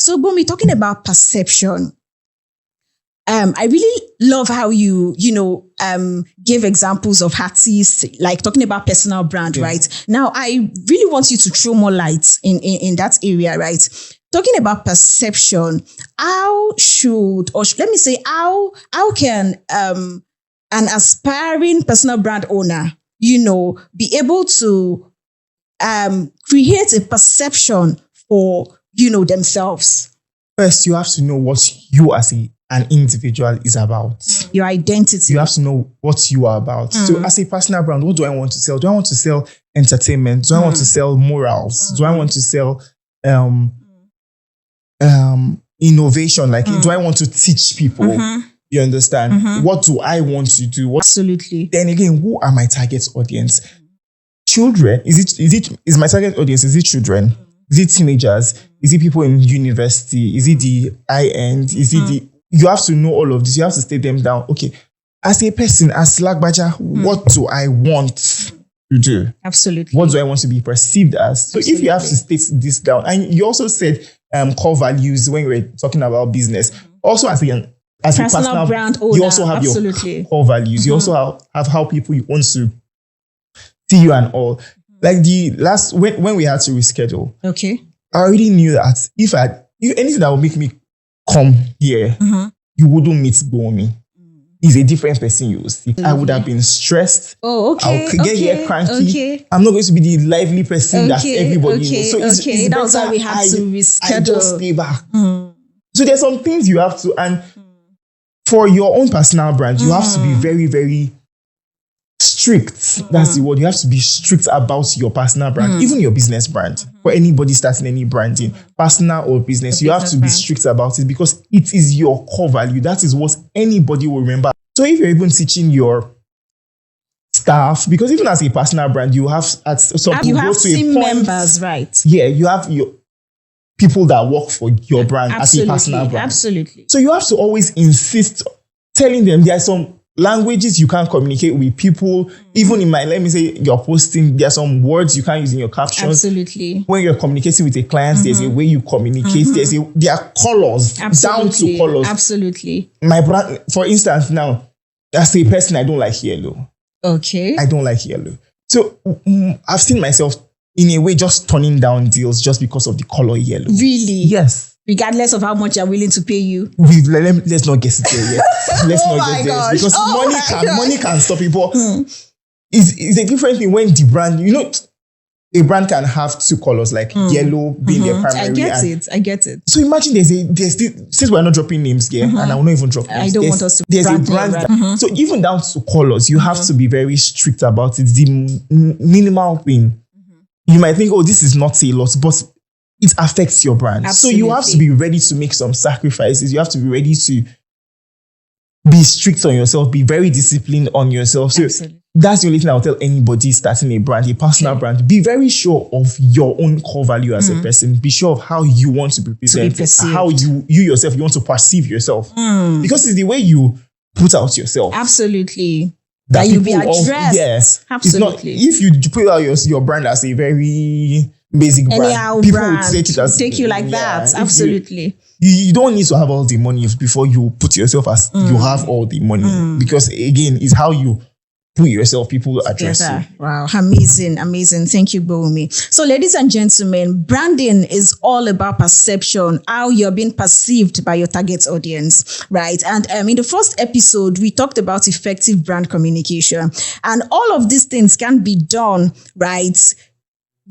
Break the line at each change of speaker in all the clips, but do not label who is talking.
So, Gbohunmi, talking about perception, I really love how you gave examples of artists, like talking about personal brand, right? Now, I really want you to throw more light in that area, right? Talking about perception, how can an aspiring personal brand owner, be able to create a perception for, themselves?
First, you have to know what you as an individual is about.
Your identity.
You have to know what you are about. So as a personal brand, what do I want to sell? Do I want to sell entertainment? Do I want to sell morals? Do I want to sell innovation? Like, do I want to teach people? You understand? What do I want to do?
Absolutely.
Then again, who are my target audience? Children? Is my target audience? Is it children? Is it teenagers? Is it people in university? Is it the high end? Is it you have to know all of this. You have to state them down. Okay, as a person, as Lagbaja, what do I want to do?
Absolutely.
What do I want to be perceived as? So if you have to state this down, and you also said core values when we were talking about business. Also as a personal
brand owner,
you also have your core values. You also have how people you want to see you and all. Like the last, when we had to reschedule,
okay,
I already knew that if anything that would make me come here, you wouldn't meet Gbohunmi. He's a different person you will see. I would have been stressed.
Oh, okay.
I'll get here cranky.
Okay.
I'm not going to be the lively person that everybody knows. So it's
that's why we had to reschedule.
I just stay back. So there's some things you have to, and for your own personal brand, you have to be very, very strict. That's the word. You have to be strict about your personal brand, even your business brand. For anybody starting any branding, personal or business, you have to be strict about it because it is your core value. That is what anybody will remember. So if you're even teaching your staff, because even as a personal brand, you have
team members, right?
Yeah, you have your people that work for your brand as a personal brand.
Absolutely.
So you have to always insist, telling them there are some languages you can't communicate with people. Even in let me say you're posting, there are some words you can't use in your captions.
Absolutely.
When you're communicating with a client, there's a way you communicate. There are colors, down to colors.
Absolutely.
My brand, for instance, now, as a person, I don't like yellow.
Okay.
I don't like yellow. So I've seen myself in a way just turning down deals just because of the color yellow.
Really?
Yes.
Regardless of how much they're willing to pay you.
Let's not get it there yet. Let's not get there. Because money can stop people. It's a different thing when the brand, a brand can have two colors, like yellow being their primary.
I get it.
So imagine since we're not dropping names here, and I will not even drop names.
I don't want us to
there's a brand. So even down to colors, you have to be very strict about it. The minimal thing. You might think, this is not a lot, but it affects your brand. Absolutely. So you have to be ready to make some sacrifices. You have to be ready to be strict on yourself, be very disciplined on yourself. So that's the only thing I'll tell anybody starting a brand, a personal brand. Be very sure of your own core value as a person. Be sure of how you want to be presented, how you yourself, you want to perceive yourself. Because it's the way you put out yourself.
Absolutely. That you be addressed.
Yes.
Absolutely.
If you put out your brand as a very basic brand, people would take you like that.
Absolutely.
You don't need to have all the money before you put yourself as you have all the money. Because again, it's how you put yourself, people will address you.
Wow, amazing. Thank you, Gbohunmi. So ladies and gentlemen, branding is all about perception, how you're being perceived by your target audience, right? And in the first episode, we talked about effective brand communication. And all of these things can be done, right,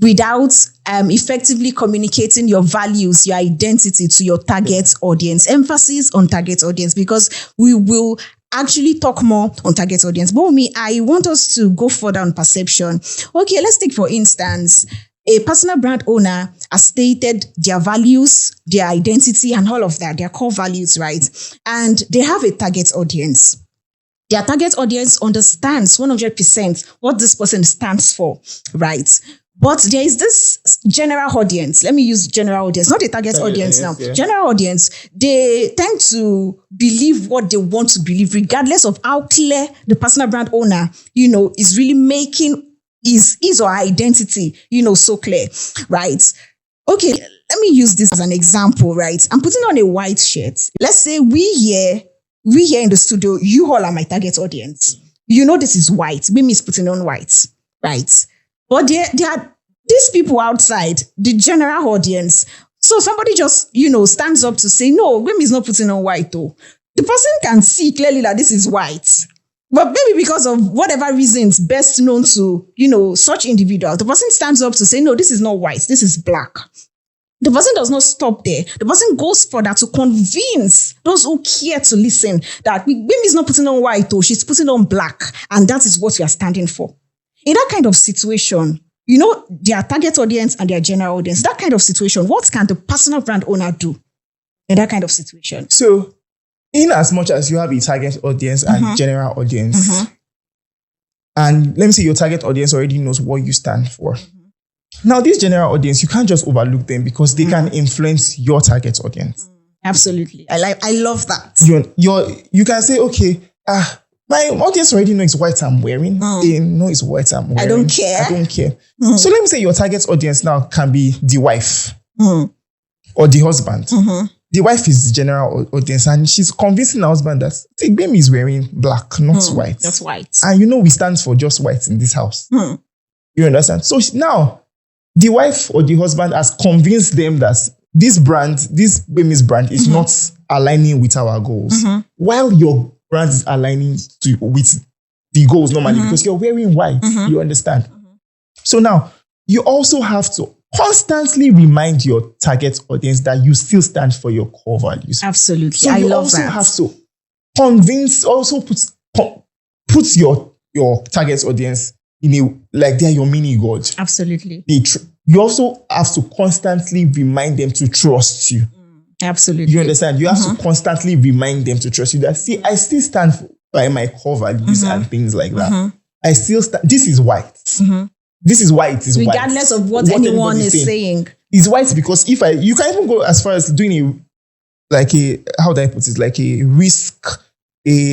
without effectively communicating your values, your identity to your target audience. Emphasis on target audience, because we will actually talk more on target audience. But I want us to go further on perception. Okay, let's take, for instance, a personal brand owner has stated their values, their identity, and all of that, their core values, right? And they have a target audience. Their target audience understands 100% what this person stands for, right? But there is this general audience. Let me use general audience, not a target audience now. Yeah. General audience, they tend to believe what they want to believe, regardless of how clear the personal brand owner, is really making his or her identity, so clear, right? Okay, let me use this as an example, right? I'm putting on a white shirt. Let's say we here in the studio, you all are my target audience. You know this is white. Mimi is putting on white, right? But there are these people outside, the general audience. So somebody just, stands up to say, no, Mimi is not putting on white though. The person can see clearly that this is white. But maybe because of whatever reasons best known to, such individuals, the person stands up to say, no, this is not white, this is black. The person does not stop there. The person goes further to convince those who care to listen that Mimi is not putting on white, though, she's putting on black. And that is what we are standing for. In that kind of situation, their target audience and their general audience, that kind of situation, what can the personal brand owner do in that kind of situation?
So, in as much as you have a target audience and general audience, and let me say your target audience already knows what you stand for. Now, this general audience, you can't just overlook them because they can influence your target audience.
Absolutely. I love that.
You can say, okay, my audience already know it's white I'm wearing. They know it's white I'm wearing.
I don't care.
So let me say your target audience now can be the wife or the husband. The wife is the general audience and she's convincing her husband that Gbemi is wearing black, not white.
That's white.
And we stand for just white in this house. You understand? So now, the wife or the husband has convinced them that this Gbemi's brand is not aligning with our goals. While your brand is aligning with the goals normally because you're wearing white. You understand? So now, you also have to constantly remind your target audience that you still stand for your core values.
Absolutely.
So you also have to put your target audience like they're your mini god.
Absolutely.
You also have to constantly remind them to trust you.
Absolutely.
You understand? You have to constantly remind them to trust you that, see, I still stand by my core values and things like that. I still stand. This is white. This is why it is white.
Regardless of what anyone is saying.
It's white because you can even go as far as doing how do I put it? Like a risk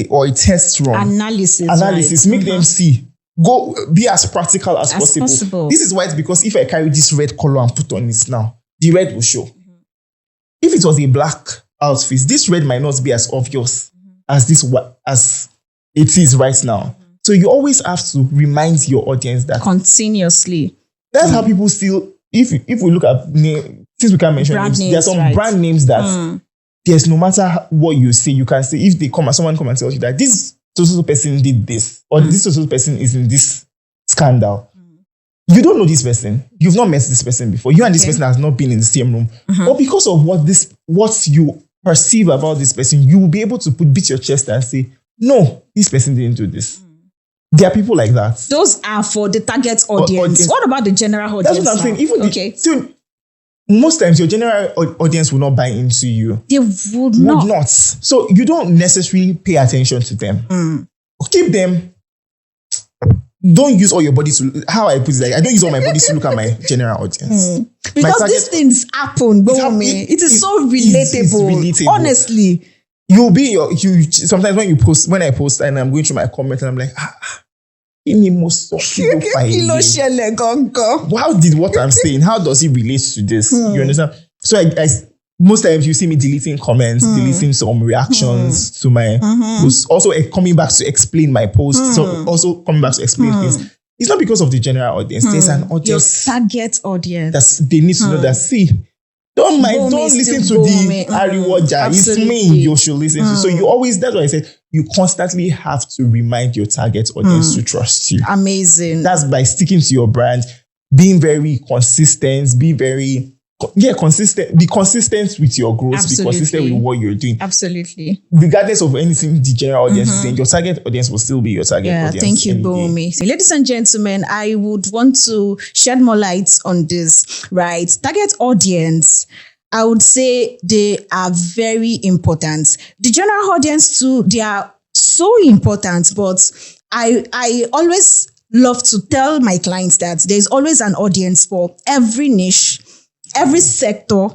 or a test run.
Analysis.
Right. Make them see. Go be as practical as possible. This is white because if I carry this red color and put on this now, the red will show. If it was a black outfit, this red might not be as obvious as it is right now. So you always have to remind your audience that
continuously.
That's how people still. If we look at since we can't mention names, there are some brand names that there's no matter what you say, you can say if someone come and tells you that this so person did this or this so person is in this scandal. You don't know this person. You've not met this person before. You and this person has not been in the same room. But because of what you perceive about this person, you will be able to beat your chest and say, no, this person didn't do this. There are people like that.
Those are for the target audience. What about the general audience?
That's what I'm saying. Most times your general audience will not buy into you.
They would not.
So you don't necessarily pay attention to them. Keep them. Don't use all your body to. How I put it, I don't use all my body to look at my general audience.
Because these things happen, it is so relatable. Honestly. Sometimes when I post and I'm going through my comments and I'm like, how did what I'm saying, how does it relate to this? You understand? So I most times you see me deleting comments, deleting some reactions to my posts, also coming back to explain my posts, so also coming back to explain things. It's not because of the general audience. There's an audience. Your target audience.
They need to know that, see, don't listen to the Ariwaja. It's me you should listen to. So that's why I said, you constantly have to remind your target audience to trust you.
Amazing.
That's by sticking to your brand, being very consistent, consistent. Be consistent with your growth. Absolutely. Be consistent with what you're doing.
Absolutely.
Regardless of anything the general audience is saying, your target audience will still be your target audience.
Thank you, Gbohunmi. Ladies and gentlemen, I would want to shed more light on this, right? Target audience, I would say they are very important. The general audience too, they are so important, but I always love to tell my clients that there's always an audience for every niche, every sector,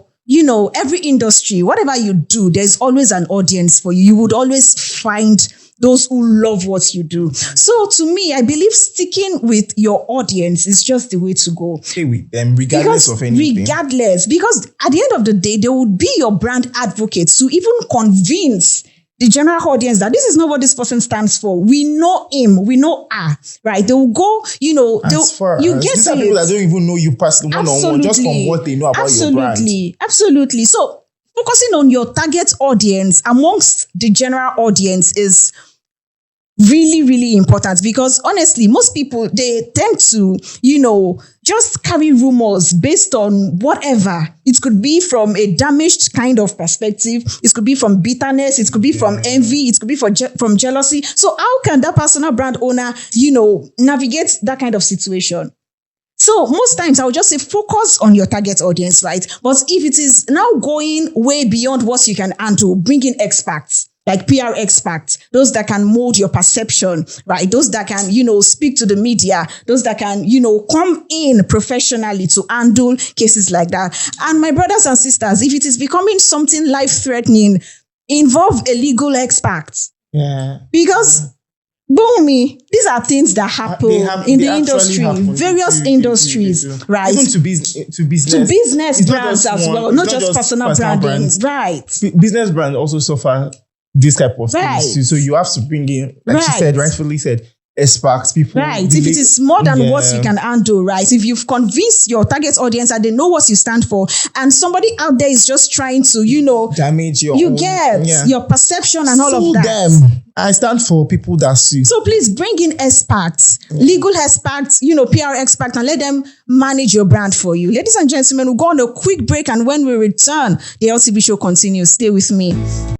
every industry, whatever you do, there's always an audience for you. You would always find those who love what you do. So to me, I believe sticking with your audience is just the way to go.
Stay with them regardless of anything.
Regardless, because at the end of the day, they would be your brand advocates to even convince the general audience that this is not what this person stands for. We know him, we know her, right? They will go, you know,
these are people that don't even know you personally one-on-one, just from what they know about your brand.
Absolutely. So focusing on your target audience amongst the general audience is really, really important, because honestly, most people, they tend to, you know, just carry rumors based on whatever. It could be from a damaged kind of perspective. It could be from bitterness. It could be from envy. It could be from jealousy. So how can that personal brand owner, you know, navigate that kind of situation? So most times I would just say focus on your target audience, right? But if it is now going way beyond what you can handle, bring in experts. Like PR experts, those that can mold your perception, right? Those that can, you know, speak to the media, those that can, you know, come in professionally to handle cases like that. And my brothers and sisters, if it is becoming something life-threatening, involve a legal expert.
Yeah.
Because Gbohunmi, these are things that happen in the industry, various industries, right?
Even to business
brands as well, not just personal branding, right?
Business brands also suffer this type of things too. So you have to bring in, like she said, rightfully said, experts, people.
Right. If it is more than what you can handle, right? If you've convinced your target audience that they know what you stand for, and somebody out there is just trying to, you know,
damage your
your perception and all of that.
Them. I stand for people that sue.
So please bring in experts, legal experts, you know, PR experts, and let them manage your brand for you. Ladies and gentlemen, we'll go on a quick break, and when we return, the LTB show continues. Stay with me.